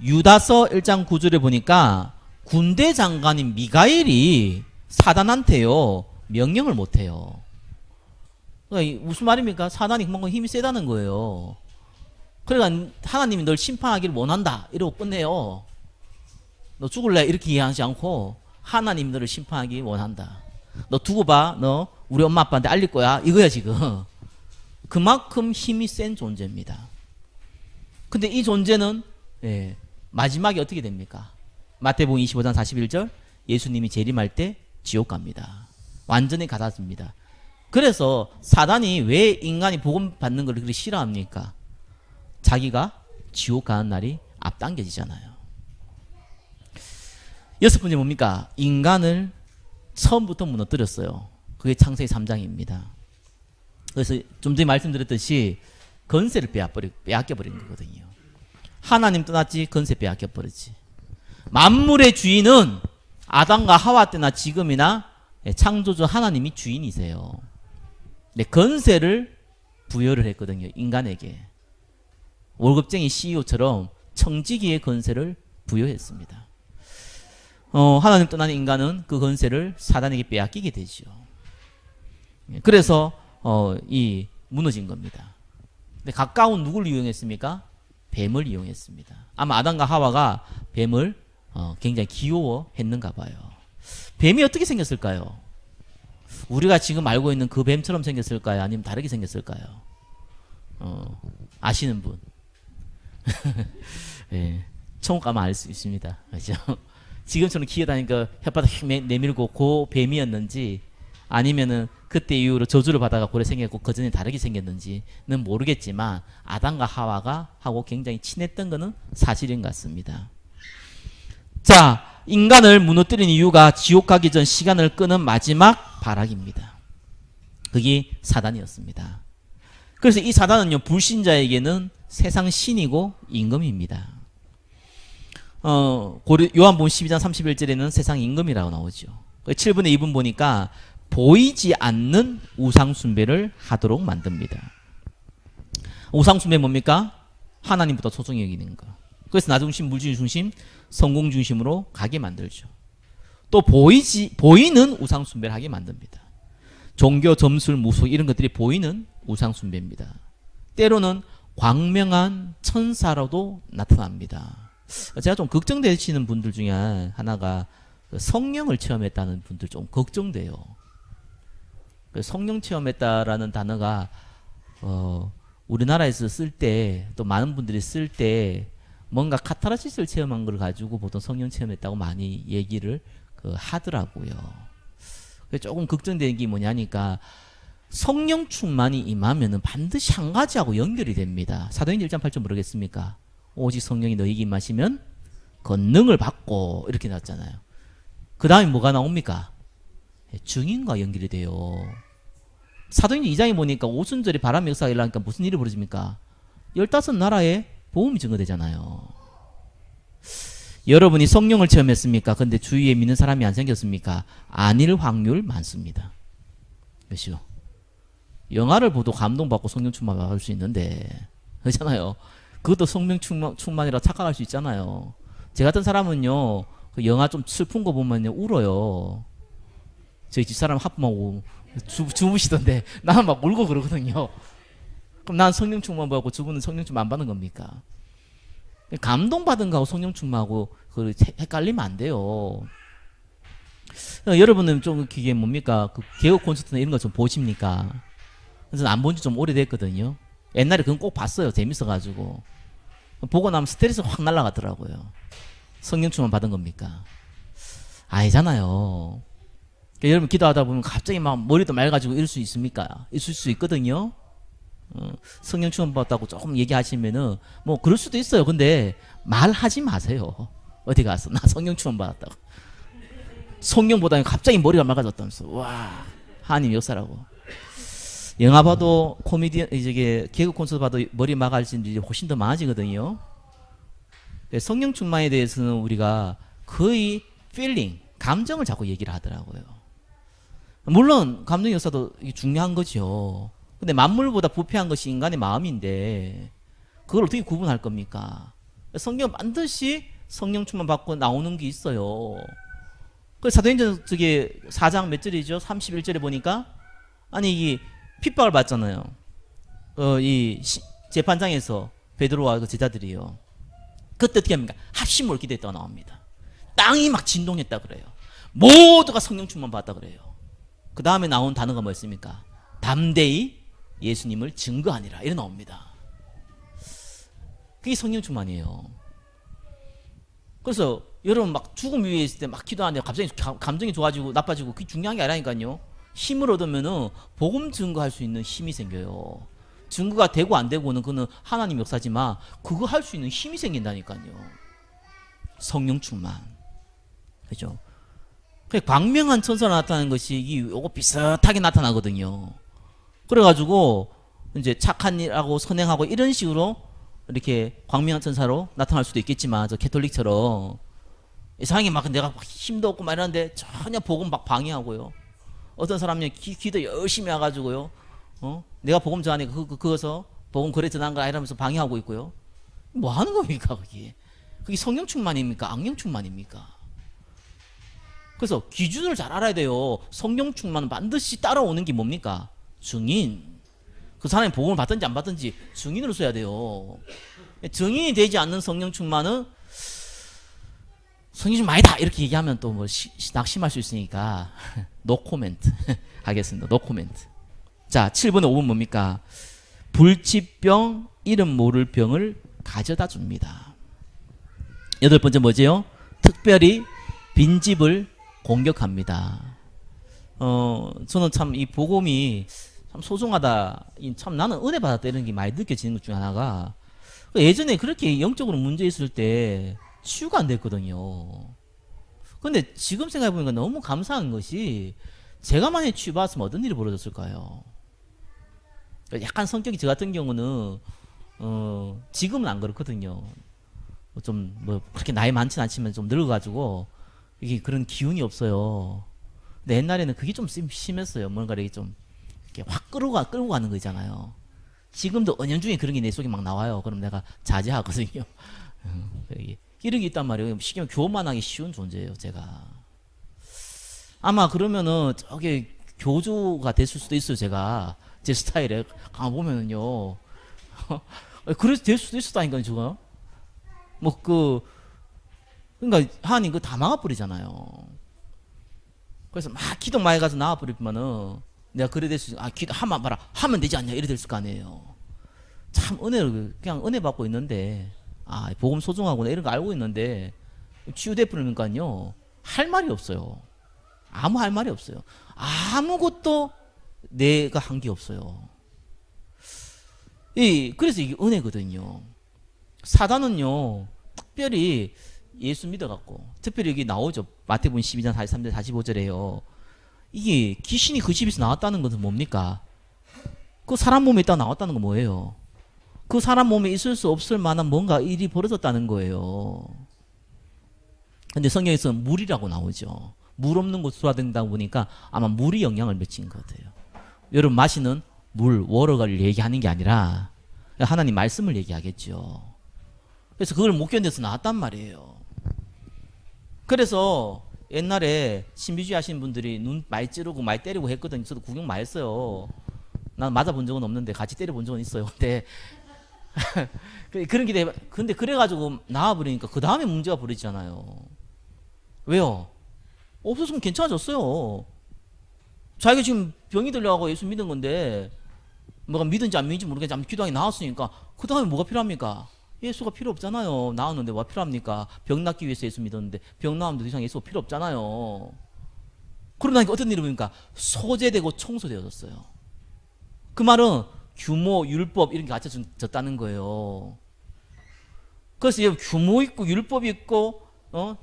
유다서 1장 9절에 보니까 군대 장관인 미가엘이 사단한테요 명령을 못해요. 그러니까 무슨 말입니까? 사단이 그만큼 힘이 세다는 거예요. 그러니까 하나님이 널 심판하기를 원한다 이러고 끝내요. 너 죽을래? 이렇게 이해하지 않고 하나님 너를 심판하기 원한다. 너 두고 봐. 너 우리 엄마 아빠한테 알릴 거야. 이거야 지금. 그만큼 힘이 센 존재입니다. 근데 이 존재는 마지막에 어떻게 됩니까? 마태복음 25장 41절 예수님이 재림할 때 지옥 갑니다. 완전히 가다집니다. 그래서 사단이 왜 인간이 복음 받는 걸 그렇게 싫어합니까? 자기가 지옥 가는 날이 앞당겨지잖아요. 여섯 번째 뭡니까? 인간을 처음부터 무너뜨렸어요. 그게 창세기 3장입니다. 그래서 좀 전에 말씀드렸듯이 건세를 빼앗겨버린 거거든요. 하나님 떠났지 건세 빼앗겨버렸지. 만물의 주인은 아담과 하와 때나 지금이나 창조주 하나님이 주인이세요. 네, 건세를 부여를 했거든요. 인간에게. 월급쟁이 CEO처럼 청지기의 건세를 부여했습니다. 하나님 떠난 인간은 그 건세를 사단에게 빼앗기게 되죠. 그래서 이 무너진 겁니다. 근데 가까운 누굴 이용했습니까? 뱀을 이용했습니다. 아마 아담과 하와가 뱀을 굉장히 귀여워했는가 봐요. 뱀이 어떻게 생겼을까요? 우리가 지금 알고 있는 그 뱀처럼 생겼을까요? 아니면 다르게 생겼을까요? 아시는 분? 네, 천국 가면 알 수 있습니다. 그렇죠? 지금처럼 기어다니까 혓바닥 내밀고 그 뱀이었는지 아니면은 그때 이후로 저주를 받아가 고래 생겼고 그 전에 다르게 생겼는지는 모르겠지만 아담과 하와가 하고 굉장히 친했던 것은 사실인 것 같습니다. 자, 인간을 무너뜨린 이유가 지옥 가기 전 시간을 끄는 마지막 발악입니다. 그게 사단이었습니다. 그래서 이 사단은요, 불신자에게는 세상 신이고 임금입니다. 요한복음 12장 31절에는 세상 임금이라고 나오죠. 7분의 2분 보니까 보이지 않는 우상숭배를 하도록 만듭니다. 우상숭배 뭡니까? 하나님보다 소중히 여기는 거. 그래서 나 중심, 물질 중심, 성공 중심으로 가게 만들죠. 또 보이는 우상숭배를 하게 만듭니다. 종교, 점술, 무술 이런 것들이 보이는 우상숭배입니다. 때로는 광명한 천사로도 나타납니다. 제가 좀 걱정되시는 분들 중에 하나가 성령을 체험했다는 분들 좀 걱정돼요. 성령 체험했다라는 단어가 우리나라에서 쓸 때 또 많은 분들이 쓸 때 뭔가 카타르시스를 체험한 걸 가지고 보통 성령 체험했다고 많이 얘기를 하더라고요. 조금 걱정되는 게 뭐냐니까 성령 충만이 임하면은 반드시 한 가지하고 연결이 됩니다. 사도행전 1장 8절 모르겠습니까? 오직 성령이 너희에게 임하시면 권능을 받고 이렇게 나왔잖아요. 그 다음에 뭐가 나옵니까? 증인과 연결이 돼요. 사도행전 2장에 보니까 오순절에 바람 역사가 일어나니까 무슨 일이 벌어집니까? 15나라에 복음이 증거되잖아요. 여러분이 성령을 체험했습니까? 근데 주위에 믿는 사람이 안 생겼습니까? 아닐 확률 많습니다. 그렇죠? 영화를 보도 감동받고 성령 충만 받을 수 있는데 그렇잖아요. 그것도 성령 충만이라 착각할 수 있잖아요. 제 같은 사람은요, 그 영화 좀 슬픈 거 보면요 울어요. 저희 집사람 하품하고 주무시던데 나는 막 울고 그러거든요. 그럼 난 성령 충만 받고 저분은 성령 충만 안 받는 겁니까? 감동받은 거하고 성령 충만하고 그 헷갈리면 안 돼요. 여러분은 좀 그게 뭡니까? 그 개혁 콘서트나 이런 거 좀 보십니까? 그래서 안 본 지 좀 오래됐거든요. 옛날에 그건 꼭 봤어요. 재밌어가지고. 보고 나면 스트레스 확 날아가더라고요. 성령 충만 받은 겁니까? 아니잖아요. 그러니까 여러분 기도하다 보면 갑자기 막 머리도 맑아지고 이럴 수 있습니까? 있을 수 있거든요. 성령 충만 받았다고 조금 얘기하시면은 뭐 그럴 수도 있어요. 근데 말하지 마세요. 어디 가서 나 성령 충만 받았다고. 성령보다는 갑자기 머리가 맑아졌다면서. 와, 하나님 역사라고. 영화 봐도 코미디 이제 개그 콘서트 봐도 머리 맑아지는 일이 훨씬 더 많아지거든요. 성령 충만에 대해서는 우리가 거의 필링, 감정을 자꾸 얘기를 하더라고요. 물론 감정 역사도 중요한 거죠. 근데 만물보다 부패한 것이 인간의 마음인데 그걸 어떻게 구분할 겁니까? 성경 반드시 성령 충만 받고 나오는 게 있어요. 그 사도행전 저게 4장 몇 절이죠? 31절에 보니까 아니 이 핍박을 받잖아요. 이 재판장에서 베드로와 그 제자들이요. 그때 어떻게 합니까? 합심으로 기도했다고 나옵니다. 땅이 막 진동했다 그래요. 모두가 성령 충만 받았다 그래요. 그 다음에 나온 단어가 뭐였습니까? 담대히 예수님을 증거하니라 이래 나옵니다. 그게 성령 충만이에요. 그래서 여러분 막 죽음 위에 있을 때 막 기도하는데 갑자기 감정이 좋아지고 나빠지고 그게 중요한 게 아니라니까요. 힘을 얻으면은 복음 증거할 수 있는 힘이 생겨요. 증거가 되고 안 되고는 그거는 하나님 역사지만 그거 할 수 있는 힘이 생긴다니까요. 성령 충만. 그죠? 광명한 천사가 나타나는 것이 요거 비슷하게 나타나거든요. 그래가지고 이제 착한 일하고 선행하고 이런 식으로 이렇게 광명한 천사로 나타날 수도 있겠지만 저 캐톨릭처럼 이상하게 막 내가 막 힘도 없고 막 이러는데 전혀 복음 막 방해하고요. 어떤 사람이 기도 열심히 해가지고요. 내가 복음 전하니까 그거서 복음 그래 전한 거 아니라면서 방해하고 있고요. 뭐 하는 겁니까 그게? 그게 성령 충만입니까? 악령 충만입니까? 그래서 기준을 잘 알아야 돼요. 성령 충만은 반드시 따라오는 게 뭡니까? 증인. 그 사람이 복음을 받든지 안 받든지 증인으로 써야 돼요. 증인이 되지 않는 성령 충만은 성령 좀 아니다 이렇게 얘기하면 또 뭐 낙심할 수 있으니까 노 코멘트 하겠습니다. 노 코멘트. 자, 7번에 5번 뭡니까? 불치병 이름 모를 병을 가져다 줍니다. 8번째 뭐지요? 특별히 빈집을 공격합니다. 저는 참 이 복음이 참 소중하다. 참 나는 은혜 받았다 이런 게 많이 느껴지는 것 중에 하나가 예전에 그렇게 영적으로 문제 있을 때 치유가 안 됐거든요. 근데 지금 생각해보니까 너무 감사한 것이 제가 만약에 치유받았으면 어떤 일이 벌어졌을까요? 약간 성격이 저 같은 경우는 지금은 안 그렇거든요. 좀 뭐 그렇게 나이 많진 않지만 좀 늙어가지고 이게 그런 기운이 없어요. 근데 옛날에는 그게 좀 심했어요. 뭔가 이렇게 좀 이렇게 확 끌고 가는 거 있잖아요. 지금도 은연중에 그런 게 내 속에 막 나와요. 그럼 내가 자제하거든요. 이런 게 있단 말이에요. 쉽게 교만하기 쉬운 존재예요, 제가. 아마 그러면은 저기 교주가 됐을 수도 있어요, 제가. 제 스타일에 가보면은요. 그래서 될 수도 있었다니까요, 제가. 그러니까 하나님 그거 다 막아버리잖아요. 그래서 막 기도 많이 가서 나와버리면은 내가 그래 될 수 있어. 기도 하면 봐라. 하면 되지 않냐. 이래 됐을 거 아니에요. 참 은혜를 그냥 은혜 받고 있는데 복음 소중하구나 이런 거 알고 있는데 치유돼 버리니까요. 할 말이 없어요. 아무 할 말이 없어요. 아무것도 내가 한 게 없어요. 그래서 이게 은혜거든요. 사단은요. 특별히 예수 믿어갖고 특별히 여기 나오죠. 마태복음 12장 43절 45절에요. 이게 귀신이 그 집에서 나왔다는 것은 뭡니까? 그 사람 몸에 있다 나왔다는 건 뭐예요? 그 사람 몸에 있을 수 없을 만한 뭔가 일이 벌어졌다는 거예요. 근데 성경에서는 물이라고 나오죠. 물 없는 곳으로 돌아다니다 보니까 아마 물이 영향을 미친 것 같아요. 여러분 마시는 물, 워터를 얘기하는 게 아니라 하나님 말씀을 얘기하겠죠. 그래서 그걸 못 견뎌서 나왔단 말이에요. 그래서 옛날에 신비주의 하시는 분들이 눈 많이 찌르고 많이 때리고 했거든요. 저도 구경 많이 했어요. 난 맞아본 적은 없는데 같이 때려본 적은 있어요. 근데 그런 게 근데 그래가지고 나와버리니까 그 다음에 문제가 벌어지잖아요. 왜요? 없었으면 괜찮아졌어요. 자기가 지금 병이 들려가고 예수 믿은 건데 뭐가 믿은지 안 믿은지 모르겠지만 기도하게 나왔으니까 그 다음에 뭐가 필요합니까? 예수가 필요 없잖아요. 나왔는데 뭐가 필요합니까? 병 낫기 위해서 예수 믿었는데 병 나오면 더 이상 예수가 필요 없잖아요. 그러고 나니까 어떤 일이 보니까 소재되고 청소되어졌어요. 그 말은 규모, 율법 이런 게 갖춰졌다는 거예요. 그래서 규모 있고 율법 있고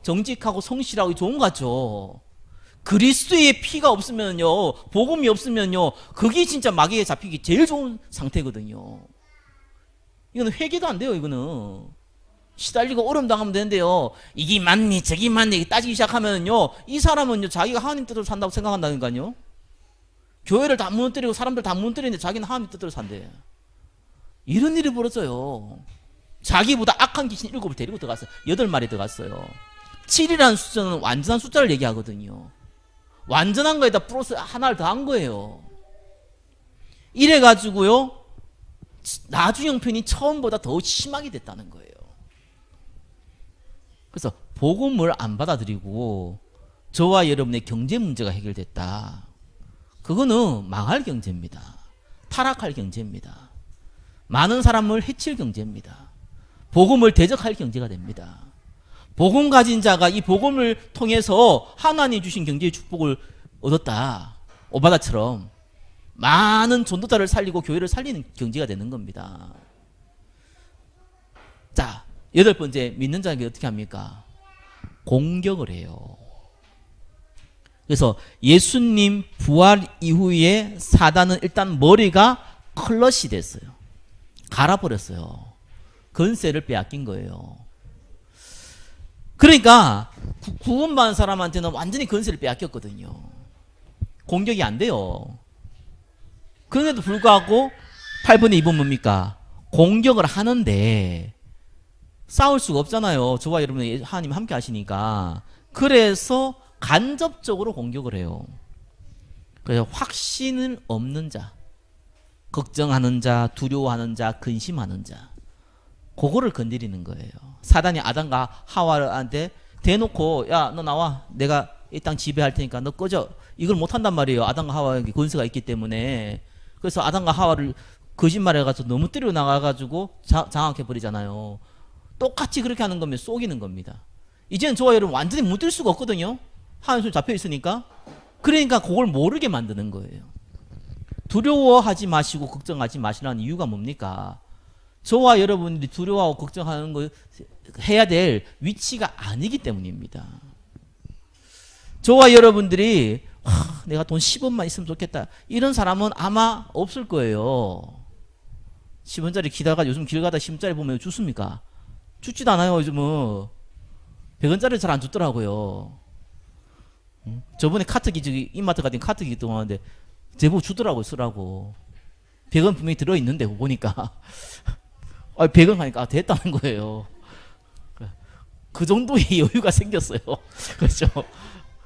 정직하고 성실하고 좋은 것 같죠. 그리스도의 피가 없으면요, 복음이 없으면요, 그게 진짜 마귀에 잡히기 제일 좋은 상태거든요. 이거는 회개도 안 돼요. 이거는 시달리고 어려움 당하면 되는데요, 이게 맞니 저기 맞니 따지기 시작하면요, 이 사람은요 자기가 하나님 뜻대로 산다고 생각한다니까요. 교회를 다 무너뜨리고 사람들 다 무너뜨리는데 자기는 하나님 뜻대로 산대. 이런 일이 벌어져요. 자기보다 악한 귀신 7을 데리고 들어갔어요. 8마리 들어갔어요. 7이라는 숫자는 완전한 숫자를 얘기하거든요. 완전한 거에다 플러스 하나를 더 한 거예요. 이래가지고요, 나중 형편이 처음보다 더 심하게 됐다는 거예요. 그래서 복음을 안 받아들이고 저와 여러분의 경제 문제가 해결됐다. 그거는 망할 경제입니다. 타락할 경제입니다. 많은 사람을 해칠 경제입니다. 복음을 대적할 경제가 됩니다. 복음 가진 자가 이 복음을 통해서 하나님 주신 경제의 축복을 얻었다. 오바다처럼 많은 전도자를 살리고 교회를 살리는 경제가 되는 겁니다. 자, 8번째, 믿는 자에게 어떻게 합니까? 공격을 해요. 그래서 예수님 부활 이후에 사단은 일단 머리가 클러시 됐어요. 갈아버렸어요. 권세를 빼앗긴 거예요. 그러니까 구원받은 사람한테는 완전히 권세를 빼앗겼거든요. 공격이 안 돼요. 그런데도 불구하고 8번의 2번 뭡니까? 공격을 하는데 싸울 수가 없잖아요. 저와 여러분 하나님 함께 하시니까. 그래서 간접적으로 공격을 해요. 그래서 확신은 없는 자, 걱정하는 자, 두려워하는 자, 근심하는 자, 그거를 건드리는 거예요. 사단이 아담과 하와한테 대놓고 야, 너 나와. 내가 이 땅 지배할 테니까 너 꺼져. 이걸 못한단 말이에요. 아담과 하와에게 권세가 있기 때문에. 그래서 아담과 하와를 거짓말해가지고 너무 때려 나가가지고 장악해버리잖아요. 똑같이 그렇게 하는 거면 속이는 겁니다. 이제는 저와 여러분 완전히 무딜 수가 없거든요. 하나님 손에 잡혀 있으니까. 그러니까 그걸 모르게 만드는 거예요. 두려워하지 마시고 걱정하지 마시라는 이유가 뭡니까? 저와 여러분들이 두려워하고 걱정하는 거 해야 될 위치가 아니기 때문입니다. 저와 여러분들이 내가 돈 10원만 있으면 좋겠다. 이런 사람은 아마 없을 거예요. 10원짜리 기다가 요즘 길 가다 10원짜리 보면 주습니까? 죽지도 않아요. 요즘은 100원짜리 잘 안 주더라고요. 저번에 카트기 저기 이마트 갔더니 카트기 동안인데 제보 주더라고요. 쓰라고. 100원 분명히 들어있는데 보니까 100원 하니까 됐다는 거예요. 그 정도의 여유가 생겼어요. 그렇죠?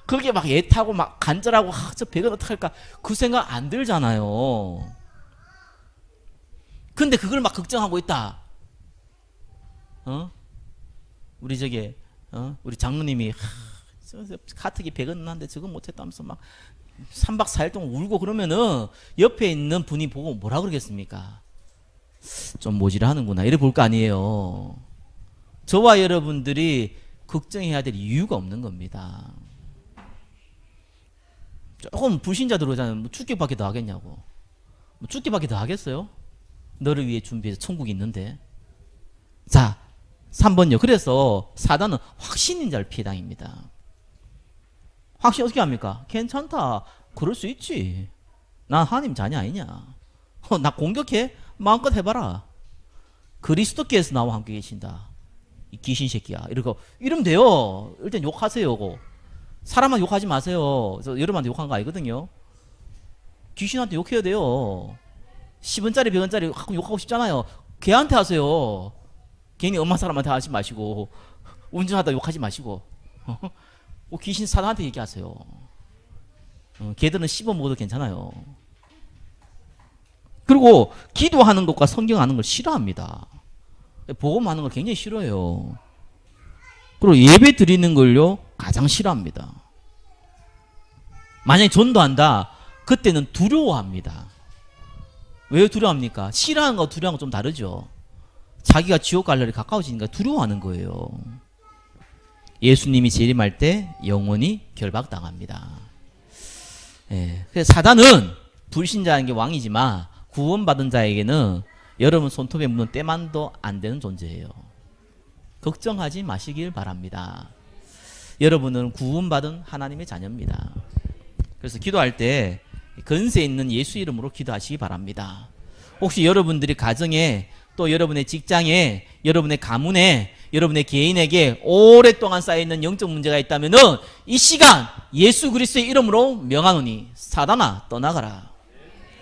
그게 막 애타고 막 간절하고 저 100원 어떡할까 그 생각 안 들잖아요. 근데 그걸 막 걱정하고 있다. 우리 우리 장로님이 카트기 100원 났는데 저거 못했다면서 막 3박 4일 동안 울고 그러면은 옆에 있는 분이 보고 뭐라 그러겠습니까? 좀 모질하는구나 이래 볼 거 아니에요. 저와 여러분들이 걱정해야 될 이유가 없는 겁니다. 조금 불신자 들어오잖아요. 뭐 죽기밖에 더 하겠냐고. 뭐 죽기밖에 더 하겠어요? 너를 위해 준비해서 천국이 있는데. 자, 3번요. 그래서 사단은 확신인 자를 피해당입니다. 확신 어떻게 합니까? 괜찮다. 그럴 수 있지. 난 하나님 자녀 아니냐. 나 공격해? 마음껏 해봐라. 그리스도께서 나와 함께 계신다. 이 귀신 새끼야. 이러면 돼요. 일단 욕하세요. 사람한테 욕하지 마세요. 저 여러분한테 욕한 거 아니거든요. 귀신한테 욕해야 돼요. 10원짜리 100원짜리 욕하고 싶잖아요. 걔한테 하세요. 괜히 엄마 사람한테 하지 마시고 운전하다 욕하지 마시고 귀신 사단한테 얘기하세요. 걔들은 씹어 먹어도 괜찮아요. 그리고 기도하는 것과 성경하는 걸 싫어합니다. 복음하는 걸 굉장히 싫어해요. 그리고 예배 드리는 걸요 가장 싫어합니다. 만약에 전도한다 그때는 두려워합니다. 왜 두려워합니까? 싫어하는 거 두려워하는 거 좀 다르죠. 자기가 지옥 갈 날이 가까워지니까 두려워하는 거예요. 예수님이 재림할 때 영원히 결박당합니다. 그래서 사단은 불신자인 게 왕이지만 구원받은 자에게는 여러분 손톱에 묻는 때만도 안 되는 존재예요. 걱정하지 마시길 바랍니다. 여러분은 구원받은 하나님의 자녀입니다. 그래서 기도할 때 권세 있는 예수 이름으로 기도하시기 바랍니다. 혹시 여러분들이 가정에 또 여러분의 직장에 여러분의 가문에 여러분의 개인에게 오랫동안 쌓여있는 영적 문제가 있다면은 이 시간 예수 그리스도의 이름으로 명하노니 사단아 떠나가라.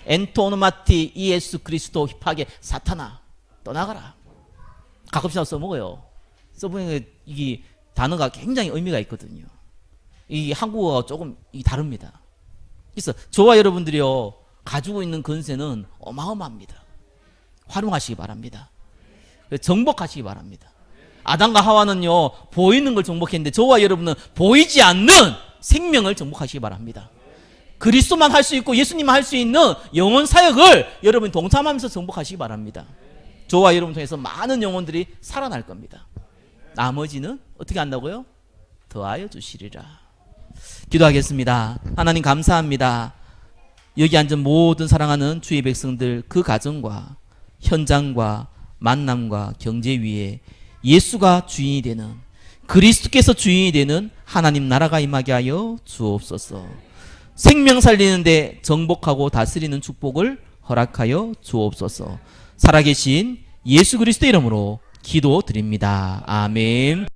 엔토노마티 예수 그리스도 힙하게 사탄아 떠나가라. 가끔씩 써먹어요. 써보니까 이게 단어가 굉장히 의미가 있거든요. 이 한국어가 조금 다릅니다. 그래서 저와 여러분들이요 가지고 있는 권세는 어마어마합니다. 활용하시기 바랍니다. 정복하시기 바랍니다. 아담과 하와는요 보이는 걸 정복했는데 저와 여러분은 보이지 않는 생명을 정복하시기 바랍니다. 그리스도만 할 수 있고 예수님만 할 수 있는 영혼 사역을 여러분 동참하면서 정복하시기 바랍니다. 저와 여러분 통해서 많은 영혼들이 살아날 겁니다. 나머지는 어떻게 한다고요? 더하여 주시리라. 기도하겠습니다. 하나님 감사합니다. 여기 앉은 모든 사랑하는 주의 백성들 그 가정과 현장과 만남과 경제 위에 예수가 주인이 되는 그리스도께서 주인이 되는 하나님 나라가 임하게 하여 주옵소서. 생명 살리는데 정복하고 다스리는 축복을 허락하여 주옵소서. 살아계신 예수 그리스도 이름으로 기도드립니다. 아멘.